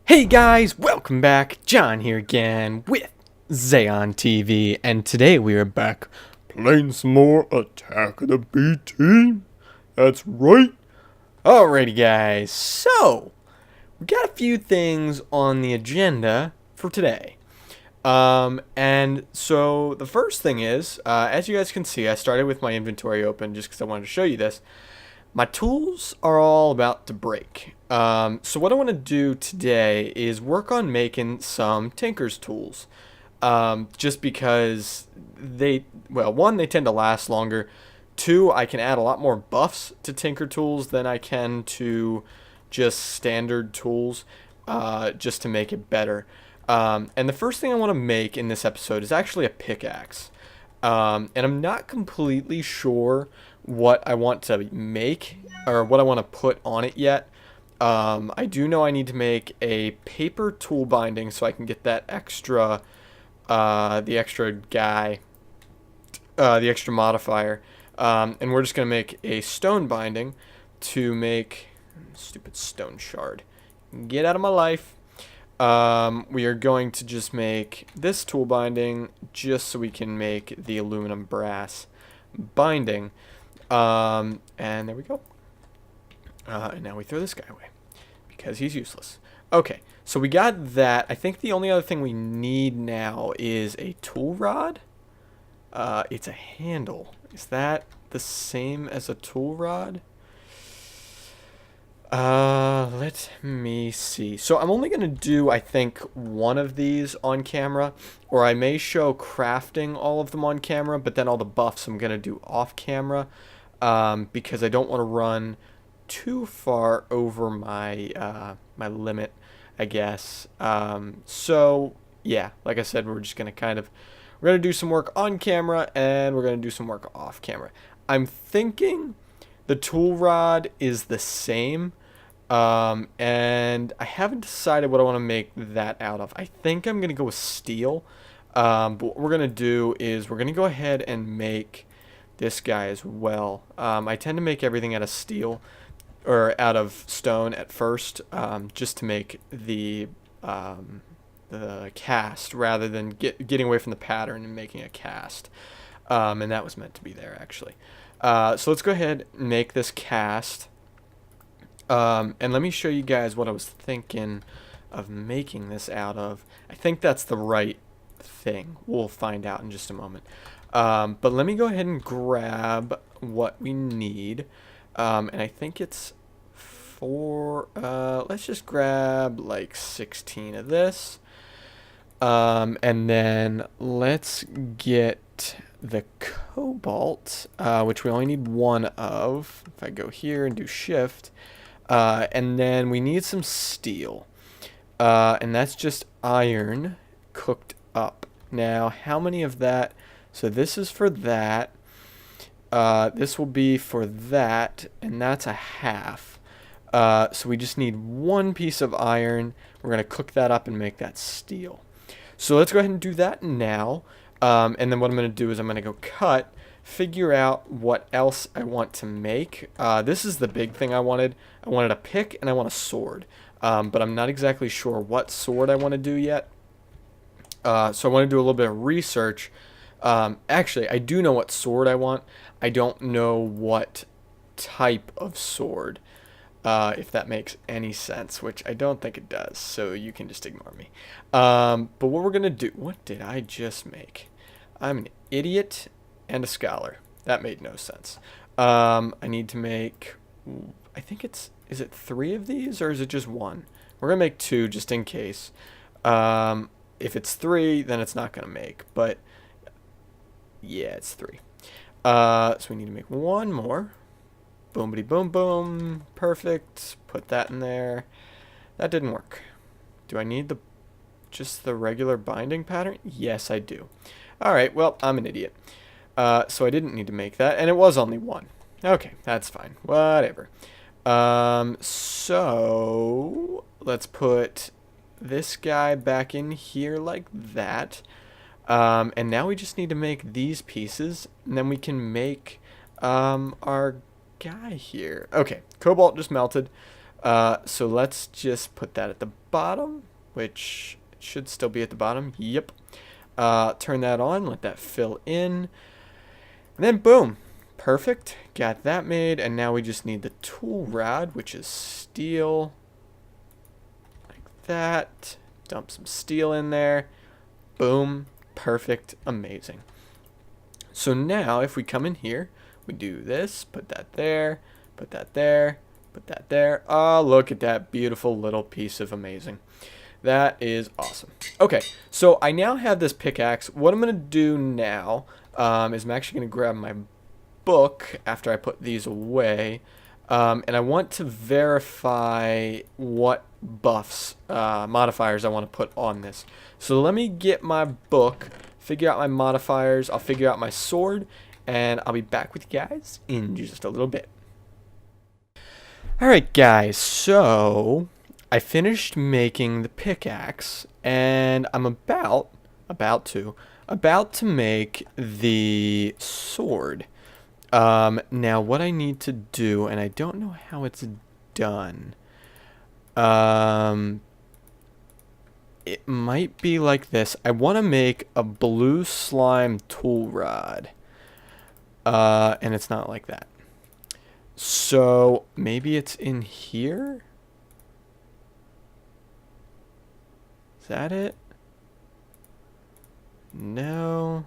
Hey guys, welcome back. John here again with Zayon TV, and today we are back playing some more Attack of the B-Team. That's right. Alrighty guys, so we got a few things on the agenda for today. And so the first thing is, as you guys can see, I started with my inventory open just because I wanted to show you this. My tools are all about to break. So what I want to do today is work on making some Tinker's tools. Just because one, they tend to last longer. Two, I can add a lot more buffs to Tinker tools than I can to just standard tools, just to make it better. And the first thing I want to make in this episode is actually a pickaxe. And I'm not completely sure what I want to make or what I want to put on it yet. I do know I need to make a paper tool binding so I can get that extra, the extra modifier. And we're just going to make a stone binding to make, stupid stone shard. Get out of my life. We are going to just make this tool binding just so we can make the aluminum brass binding. And there we go. And now we throw this guy away because he's useless. Okay, so we got that. I think the only other thing we need now is a tool rod. It's a handle. Is that the same as a tool rod? Let me see. So I'm only going to do, I think, one of these on camera, or I may show crafting all of them on camera, but then all the buffs I'm going to do off camera, because I don't want to run too far over my, my limit, I guess. So yeah, like I said, we're just going to we're going to do some work on camera and we're going to do some work off camera. I'm thinking the tool rod is the same. And I haven't decided what I want to make that out of. I think I'm going to go with steel. But what we're going to do is we're going to go ahead and make this guy as well. I tend to make everything out of steel or out of stone at first, just to make the cast rather than getting away from the pattern and making a cast. And that was meant to be there actually. So let's go ahead and make this cast. And let me show you guys what I was thinking of making this out of. I think that's the right thing. We'll find out in just a moment. But let me go ahead and grab what we need. And I think it's let's just grab like 16 of this. And then let's get the cobalt, which we only need one of. If I go here and do shift. And then we need some steel. And that's just iron cooked up. Now, how many of that? So this is for that. This will be for that. And that's a half. So we just need one piece of iron. We're going to cook that up and make that steel. So let's go ahead and do that now. And then what I'm going to do is I'm going to go cut, figure out what else I want to make. This is the big thing I wanted. I wanted a pick and I want a sword. But I'm not exactly sure what sword I want to do yet. So I want to do a little bit of research. Actually, I do know what sword I want. I don't know what type of sword. If that makes any sense, which I don't think it does. So you can just ignore me. But what we're going to do... What did I just make? I'm an idiot and a scholar. That made no sense. I need to make, I think is it 3 of these or is it just one? We're going to make 2 just in case. If it's 3, then it's not going to make, but yeah, it's 3. So we need to make 1 more. Boomity boom boom. Perfect. Put that in there. That didn't work. Do I need just the regular binding pattern? Yes, I do. Alright, well, I'm an idiot. So I didn't need to make that, and it was only 1. Okay, that's fine. Whatever. So let's put this guy back in here like that. And now we just need to make these pieces, and then we can make our guy here. Okay, cobalt just melted. So let's just put that at the bottom, which should still be at the bottom. Yep. Turn that on, let that fill in. And then boom. Perfect. Got that made. And now we just need the tool rod, which is steel. Like that. Dump some steel in there. Boom. Perfect. Amazing. So now if we come in here, we do this, put that there, put that there, put that there. Oh, look at that beautiful little piece of amazing. That is awesome. Okay, so I now have this pickaxe. What I'm going to do now is I'm actually going to grab my book after I put these away. And I want to verify what buffs, modifiers I want to put on this. So let me get my book, figure out my modifiers. I'll figure out my sword, and I'll be back with you guys in just a little bit. Alright guys, so I finished making the pickaxe, and I'm about to make the sword. Now what I need to do, and I don't know how it's done. It might be like this. I want to make a blue slime tool rod. And it's not like that. So maybe it's in here? Is that it? No.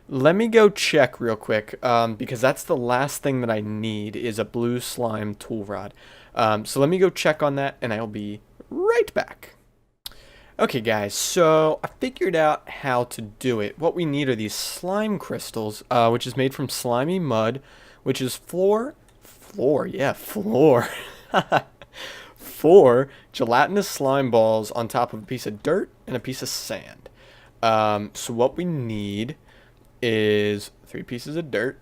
Let me go check real quick, because that's the last thing that I need is a blue slime tool rod. So let me go check on that, and I'll be right back. Okay guys, so I figured out how to do it. What we need are these slime crystals, which is made from slimy mud, which is floor, four gelatinous slime balls on top of a piece of dirt and a piece of sand. So what we need is 3 pieces of dirt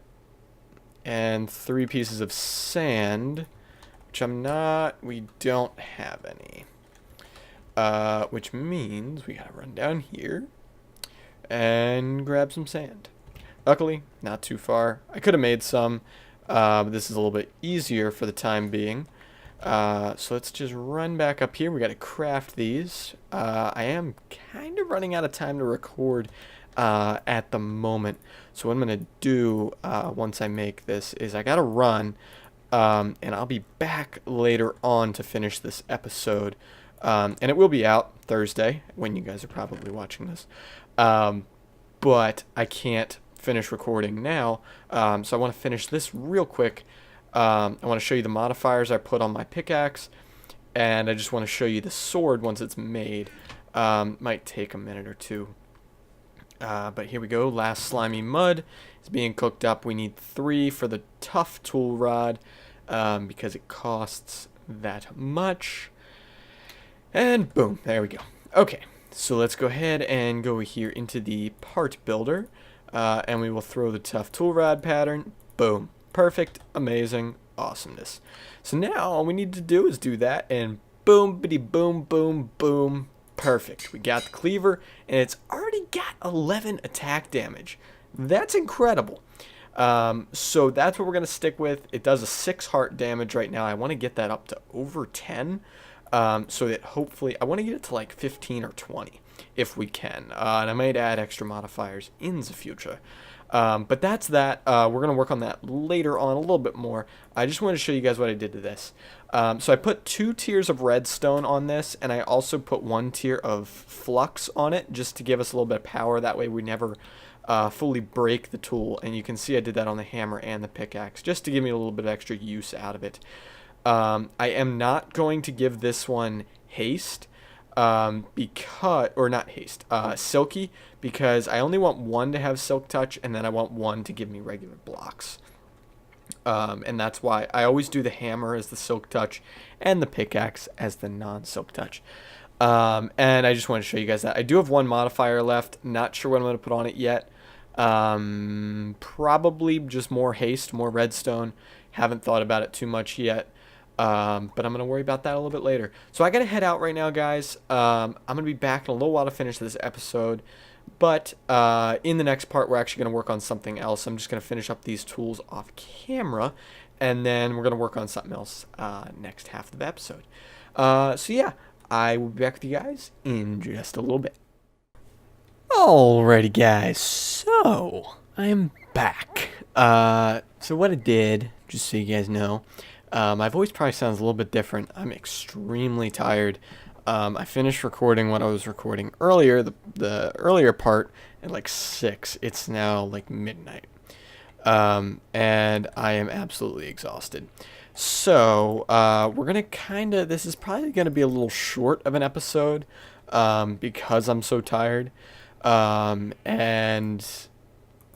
and 3 pieces of sand, which we don't have any. Which means we gotta run down here and grab some sand. Luckily, not too far. I could have made some, but this is a little bit easier for the time being. So let's just run back up here. We gotta craft these. I am kind of running out of time to record at the moment. So what I'm gonna do once I make this is I gotta run, and I'll be back later on to finish this episode. And it will be out Thursday when you guys are probably watching this. But I can't finish recording now. So I want to finish this real quick. I want to show you the modifiers I put on my pickaxe. And I just want to show you the sword once it's made. Might take a minute or two. But here we go. Last slimy mud is being cooked up. We need 3 for the tough tool rod, because it costs that much. And boom, there we go. Okay, so let's go ahead and go here into the part builder, and we will throw the tough tool rod pattern. Boom, perfect, amazing, awesomeness. So now all we need to do is do that, and boom, bitty boom, boom, boom, perfect. We got the cleaver, and it's already got 11 attack damage. That's incredible. So that's what we're gonna stick with. It does a 6 heart damage right now. I want to get that up to over 10. So that hopefully, I want to get it to like 15 or 20 if we can. And I might add extra modifiers in the future. But that's that. We're going to work on that later on a little bit more. I just want to show you guys what I did to this. So I put 2 tiers of redstone on this, and I also put 1 tier of flux on it just to give us a little bit of power. That way we never fully break the tool. And you can see I did that on the hammer and the pickaxe just to give me a little bit of extra use out of it. I am not going to give this one haste, silky, because I only want 1 to have silk touch, and then I want 1 to give me regular blocks. And that's why I always do the hammer as the silk touch and the pickaxe as the non-silk touch. And I just want to show you guys that. I do have 1 modifier left, not sure what I'm going to put on it yet. Probably just more haste, more redstone. Haven't thought about it too much yet. But I'm going to worry about that a little bit later. So I got to head out right now, guys. I'm going to be back in a little while to finish this episode. But in the next part, we're actually going to work on something else. I'm just going to finish up these tools off camera. and then we're going to work on something else next half of the episode. So yeah, I will be back with you guys in just a little bit. Alrighty guys, so I am back. So what I did, just so you guys know, my voice probably sounds a little bit different. I'm extremely tired. I finished recording what I was recording earlier, the earlier part, at like 6. It's now like midnight. And I am absolutely exhausted. So, we're gonna this is probably gonna be a little short of an episode, because I'm so tired. And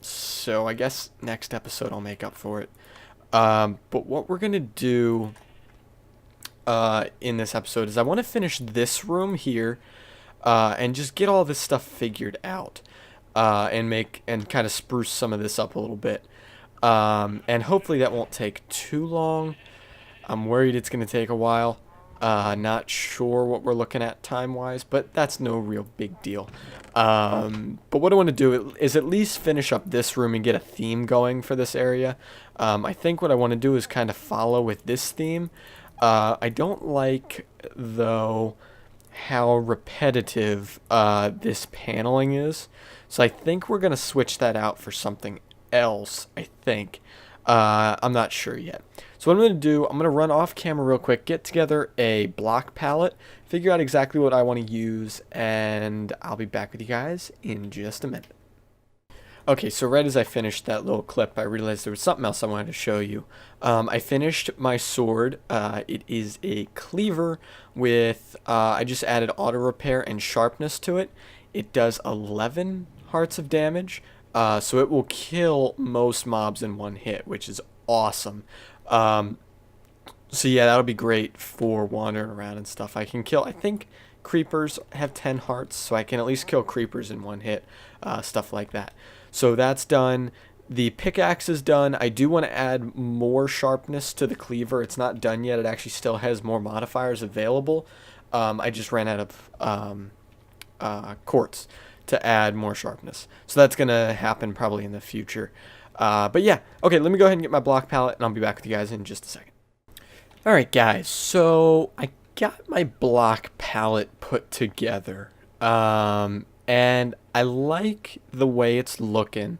so I guess next episode I'll make up for it. But what we're gonna do, in this episode is I want to finish this room here, and just get all this stuff figured out, and kind of spruce some of this up a little bit. And hopefully that won't take too long. I'm worried it's going to take a while. Not sure what we're looking at time-wise, but that's no real big deal. But what I want to do is at least finish up this room and get a theme going for this area. I think what I want to do is kind of follow with this theme. I don't like, though, how repetitive this paneling is. So I think we're going to switch that out for something else, I think. I'm not sure yet. So what I'm going to do, I'm going to run off camera real quick, get together a block palette, figure out exactly what I want to use, and I'll be back with you guys in just a minute. Okay, so right as I finished that little clip, I realized there was something else I wanted to show you. I finished my sword. It is a cleaver with, I just added auto repair and sharpness to it. It does 11 hearts of damage. So it will kill most mobs in one hit, which is awesome. So yeah, that'll be great for wandering around and stuff. I think creepers have 10 hearts, so I can at least kill creepers in one hit, stuff like that. So that's done. The pickaxe is done. I do want to add more sharpness to the cleaver. It's not done yet. It actually still has more modifiers available. I just ran out of quartz to add more sharpness. So that's going to happen probably in the future. But yeah, okay, let me go ahead and get my block palette, and I'll be back with you guys in just a second. Alright guys, so I got my block palette put together. And I like the way it's looking.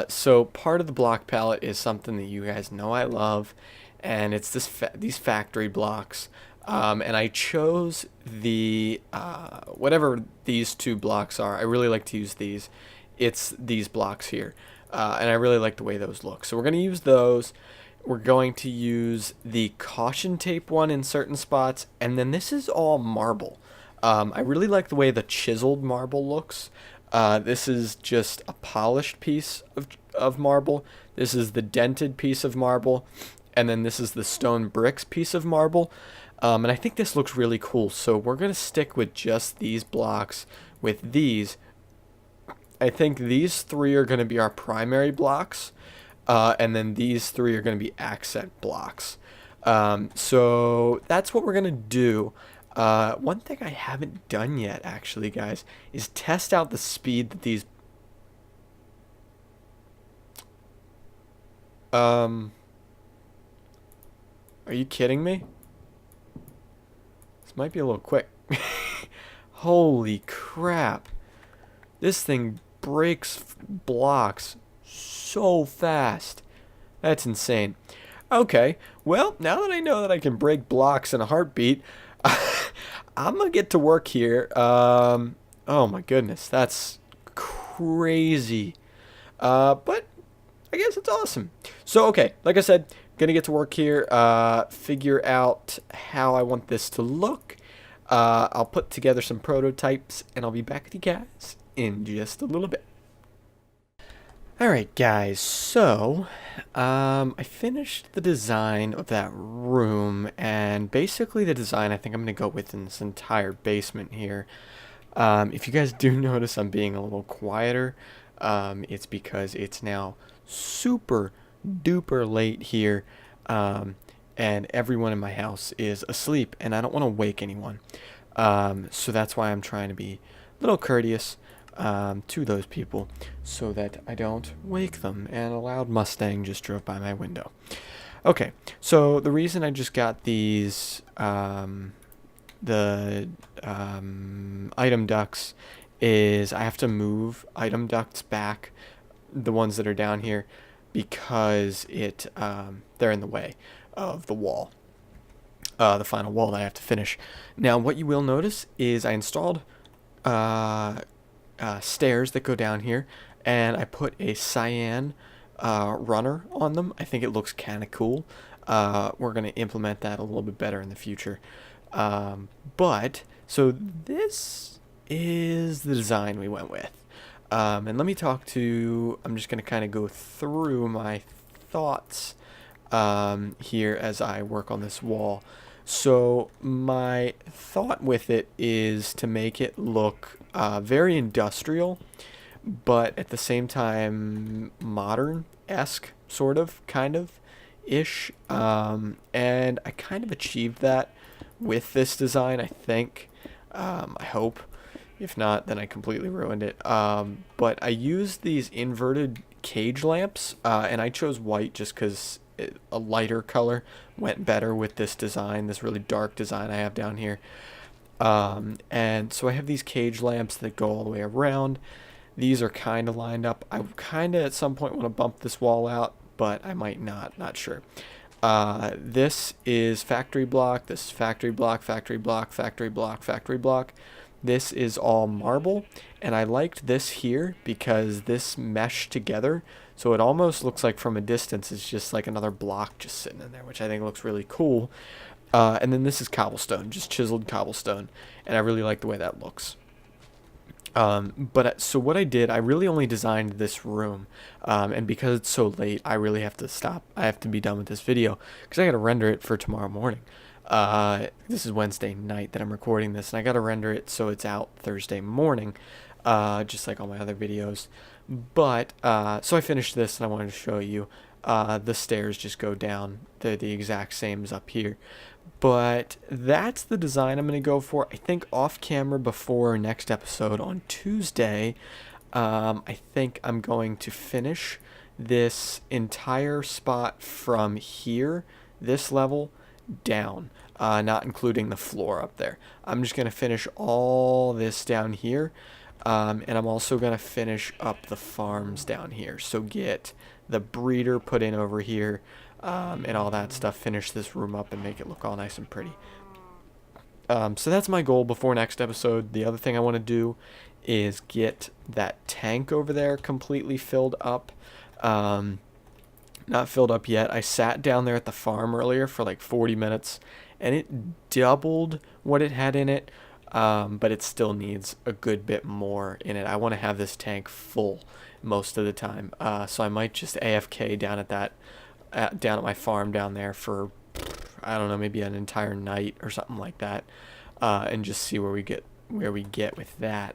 So part of the block palette is something that you guys know I love, and it's these factory blocks. And I chose the, whatever these two blocks are. I really like to use these. It's these blocks here. And I really like the way those look. So we're going to use those. We're going to use the caution tape one in certain spots. And then this is all marble. I really like the way the chiseled marble looks. This is just a polished piece of marble. This is the dented piece of marble. And then this is the stone bricks piece of marble. And I think this looks really cool. So we're going to stick with just these blocks with these. I think these 3 are going to be our primary blocks. And then these 3 are going to be accent blocks. So that's what we're going to do. One thing I haven't done yet, actually, guys, is test out the speed that these... Are you kidding me? This might be a little quick. Holy crap. This thing breaks blocks so fast. That's insane. Okay, well, now that I know that I can break blocks in a heartbeat, I'm gonna get to work here. Oh my goodness, that's crazy. But I guess it's awesome. So, okay, like I said, gonna get to work here, figure out how I want this to look. I'll put together some prototypes, and I'll be back with you guys in just a little bit. Alright guys, so I finished the design of that room, and basically the design I think I'm going to go with in this entire basement here. If you guys do notice I'm being a little quieter, it's because it's now super duper late here, and everyone in my house is asleep, and I don't want to wake anyone. So that's why I'm trying to be a little courteous to those people so that I don't wake them. And a loud Mustang just drove by my window. Okay, so the reason I just got these the item ducts is I have to move item ducts back, the ones that are down here, because they're in the way of the wall, the final wall that I have to finish. Now, what you will notice is I installed stairs that go down here, and I put a cyan runner on them. I think it looks kind of cool. We're going to implement that a little bit better in the future. But, so this is the design we went with. And let me I'm just going to kind of go through my thoughts here as I work on this wall. So my thought with it is to make it look very industrial, but at the same time modern-esque, sort of, kind of, ish. And I kind of achieved that with this design, I think. I hope. If not, then I completely ruined it. But I used these inverted cage lamps, and I chose white just because a lighter color went better with this design, this really dark design I have down here. And so I have these cage lamps that go all the way around. These are kind of lined up. I kind of at some point want to bump this wall out, but I might not sure. This is factory block, this is factory block, factory block, factory block, factory block. This is all marble, and I liked this here because this meshed together, so it almost looks like from a distance it's just like another block just sitting in there, which I think looks really cool. And then this is cobblestone, just chiseled cobblestone, and I really like the way that looks. So what I did, I really only designed this room, and because it's so late, I really have to stop. I have to be done with this video because I got to render it for tomorrow morning. This is Wednesday night that I'm recording this, and I got to render it so it's out Thursday morning, just like all my other videos. But so I finished this, and I wanted to show you. The stairs just go down. They're the exact same as up here. But that's the design I'm going to go for. I think off camera before next episode on Tuesday, I think I'm going to finish this entire spot from here, this level, down, not including the floor up there. I'm just going to finish all this down here, and I'm also going to finish up the farms down here. So get the breeder put in over here, and all that stuff, finish this room up and make it look all nice and pretty. So that's my goal before next episode. The other thing I want to do is get that tank over there completely filled up. Not filled up yet. I sat down there at the farm earlier for like 40 minutes, and it doubled what it had in it, but it still needs a good bit more in it. I want to have this tank full most of the time, so I might just AFK down at my farm down there for, I don't know, maybe an entire night or something like that, and just see where we get with that.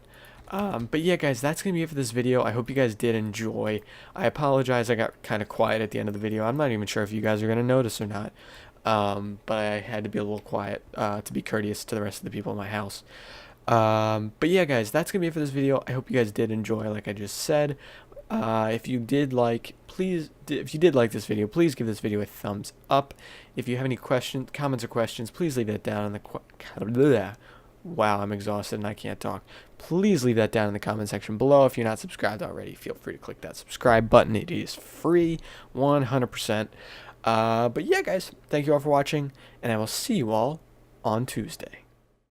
But yeah, guys, that's going to be it for this video. I hope you guys did enjoy. I apologize I got kind of quiet at the end of the video. I'm not even sure if you guys are going to notice or not, but I had to be a little quiet to be courteous to the rest of the people in my house. But yeah, guys, that's going to be it for this video. I hope you guys did enjoy, like I just said. If you did like this video, please give this video a thumbs up. If you have any comments or questions, please leave that down in the wow, I'm exhausted and I can't talk. Please leave that down in the comment section below. If you're not subscribed already, feel free to click that subscribe button. It is free, 100%. But yeah, guys, thank you all for watching, and I will see you all on Tuesday.